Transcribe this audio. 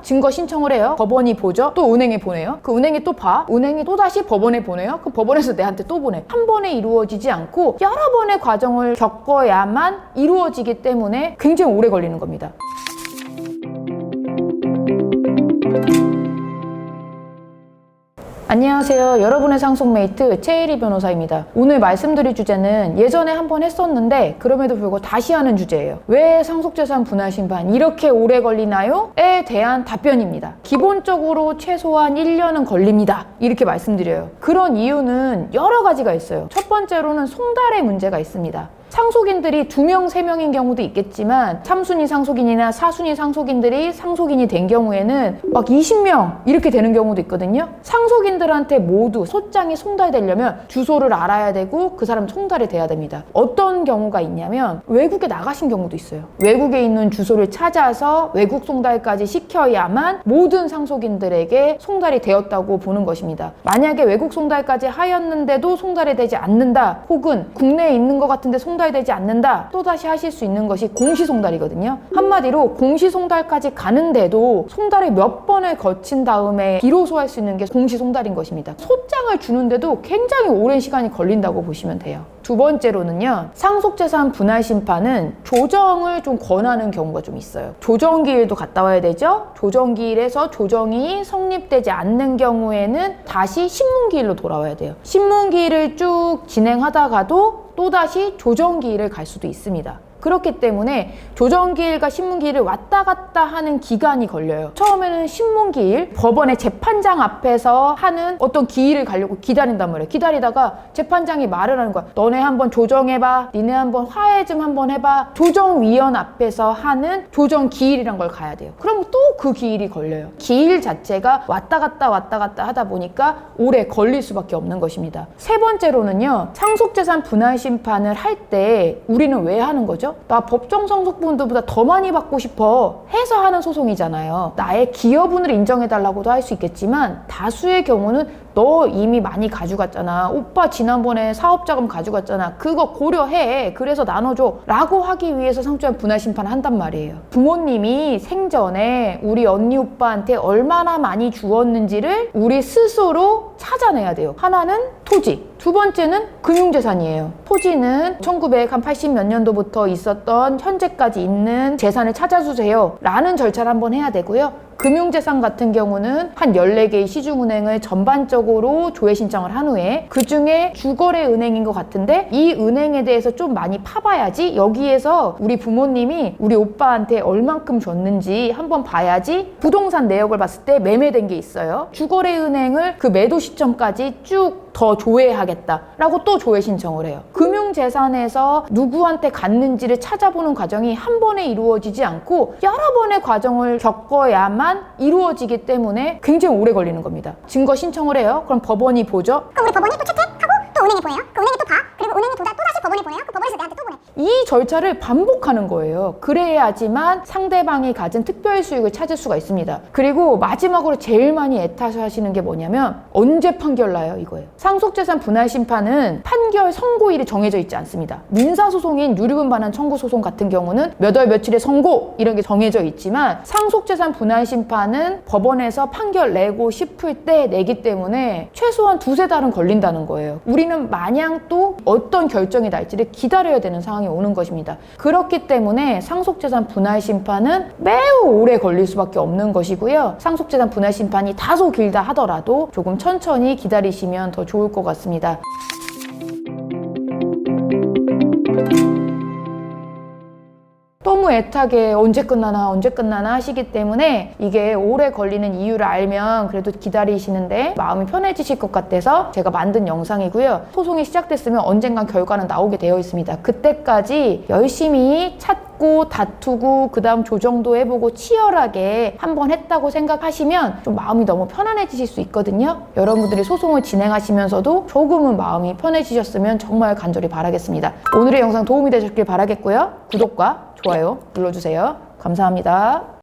증거 신청을 해요. 법원이 보죠. 또 은행에 보내요. 그 은행이 또 봐. 은행이 또 다시 법원에 보내요. 그 법원에서 내한테 또 보내. 한 번에 이루어지지 않고 여러 번의 과정을 겪어야만 이루어지기 때문에 굉장히 오래 걸리는 겁니다. 안녕하세요. 여러분의 상속메이트 최혜리 변호사입니다. 오늘 말씀드릴 주제는 예전에 한번 했었는데 그럼에도 불구하고 다시 하는 주제예요. 왜 상속재산 분할심판 이렇게 오래 걸리나요? 에 대한 답변입니다. 기본적으로 최소한 1년은 걸립니다. 이렇게 말씀드려요. 그런 이유는 여러 가지가 있어요. 첫 번째로는 송달의 문제가 있습니다. 상속인들이 2명, 3명인 경우도 있겠지만 3순위 상속인이나 4순위 상속인들이 상속인이 된 경우에는 막 20명 이렇게 되는 경우도 있거든요. 상속인들한테 모두 소장이 송달되려면 주소를 알아야 되고 그 사람 송달이 돼야 됩니다. 어떤 경우가 있냐면 외국에 나가신 경우도 있어요. 외국에 있는 주소를 찾아서 외국 송달까지 시켜야만 모든 상속인들에게 송달이 되었다고 보는 것입니다. 만약에 외국 송달까지 하였는데도 송달이 되지 않는다, 혹은 국내에 있는 것 같은데 송달되지 않는다, 또다시 하실 수 있는 것이 공시송달이거든요. 한마디로 공시송달까지 가는데도 송달을 몇 번을 거친 다음에 비로소 할 수 있는 게 공시송달인 것입니다. 소장을 주는데도 굉장히 오랜 시간이 걸린다고 보시면 돼요. 두 번째로는요, 상속재산 분할심판은 조정을 좀 권하는 경우가 좀 있어요. 조정기일도 갔다 와야 되죠. 조정기일에서 조정이 성립되지 않는 경우에는 다시 신문기일로 돌아와야 돼요. 신문기일을 쭉 진행하다가도 또다시 조정기일을 갈 수도 있습니다. 그렇기 때문에 조정기일과 신문기일을 왔다 갔다 하는 기간이 걸려요. 처음에는 신문기일, 법원의 재판장 앞에서 하는 어떤 기일을 가려고 기다린단 말이에요. 기다리다가 재판장이 말을 하는 거야. 너네 한번 조정해봐. 니네 한번 화해 좀 한번 해봐. 조정위원 앞에서 하는 조정기일이란 걸 가야 돼요. 그럼 또 그 기일이 걸려요. 기일 자체가 왔다 갔다 하다 보니까 오래 걸릴 수밖에 없는 것입니다. 세 번째로는요, 상속재산 분할심판을 할 때 우리는 왜 하는 거죠? 나 법정 상속분들보다 더 많이 받고 싶어 해서 하는 소송이잖아요. 나의 기여분을 인정해달라고도 할 수 있겠지만 다수의 경우는 너 이미 많이 가져갔잖아. 오빠 지난번에 사업자금 가져갔잖아. 그거 고려해. 그래서 나눠줘. 라고 하기 위해서 상속재산 분할심판을 한단 말이에요. 부모님이 생전에 우리 언니 오빠한테 얼마나 많이 주었는지를 우리 스스로 찾아내야 돼요. 하나는 토지, 두 번째는 금융재산이에요. 토지는 1980 몇 년도부터 있었던 현재까지 있는 재산을 찾아주세요 라는 절차를 한번 해야 되고요. 금융재산 같은 경우는 한 14개의 시중은행을 전반적으로 조회 신청을 한 후에 그 중에 주거래 은행인 것 같은데 이 은행에 대해서 좀 많이 파봐야지, 여기에서 우리 부모님이 우리 오빠한테 얼만큼 줬는지 한번 봐야지 부동산 내역을 봤을 때 매매된 게 있어요. 주거래 은행을 그 매도 시점까지 쭉 더 조회하겠다라고 또 조회 신청을 해요. 금융재산에서 누구한테 갔는지를 찾아보는 과정이 한 번에 이루어지지 않고 여러 번의 과정을 겪어야만 이루어지기 때문에 굉장히 오래 걸리는 겁니다. 증거 신청을 해요. 그럼 법원이 보죠. 그럼 우리 법원이 또 채택하고 또 은행에 보내요. 그 은행이 또 봐. 그리고 은행이 또다시 법원에 보내요. 그 법원에서 내한테 또 보내. 이 절차를 반복하는 거예요. 그래야지만 상대방이 가진 특별 수익을 찾을 수가 있습니다. 그리고 마지막으로 제일 많이 애타하시는 게 뭐냐면 언제 판결 나요, 이거예요. 상속재산 분할심판은 판결 선고일이 정해져 있지 않습니다. 민사소송인 유류분 반환 청구 소송 같은 경우는 몇 월 며칠에 선고 이런 게 정해져 있지만 상속재산 분할심판은 법원에서 판결 내고 싶을 때 내기 때문에 최소한 2-3달은 걸린다는 거예요. 우리는 마냥 또 어떤 결정이 날지를 기다려야 되는 상황이 오는 것입니다. 그렇기 때문에 상속재산 분할심판은 매우 오래 걸릴 수밖에 없는 것이고요. 상속재산 분할심판이 다소 길다 하더라도 조금 천천히 기다리시면 더 좋을 것 같습니다. 너무 애타게 언제 끝나나 하시기 때문에 이게 오래 걸리는 이유를 알면 그래도 기다리시는데 마음이 편해지실 것 같아서 제가 만든 영상이고요. 소송이 시작됐으면 언젠간 결과는 나오게 되어 있습니다. 그때까지 열심히 찾고 다투고 그 다음 조정도 해보고 치열하게 한번 했다고 생각하시면 좀 마음이 너무 편안해지실 수 있거든요. 여러분들이 소송을 진행하시면서도 조금은 마음이 편해지셨으면 정말 간절히 바라겠습니다. 오늘의 영상 도움이 되셨길 바라겠고요. 구독과 좋아요 눌러주세요. 감사합니다.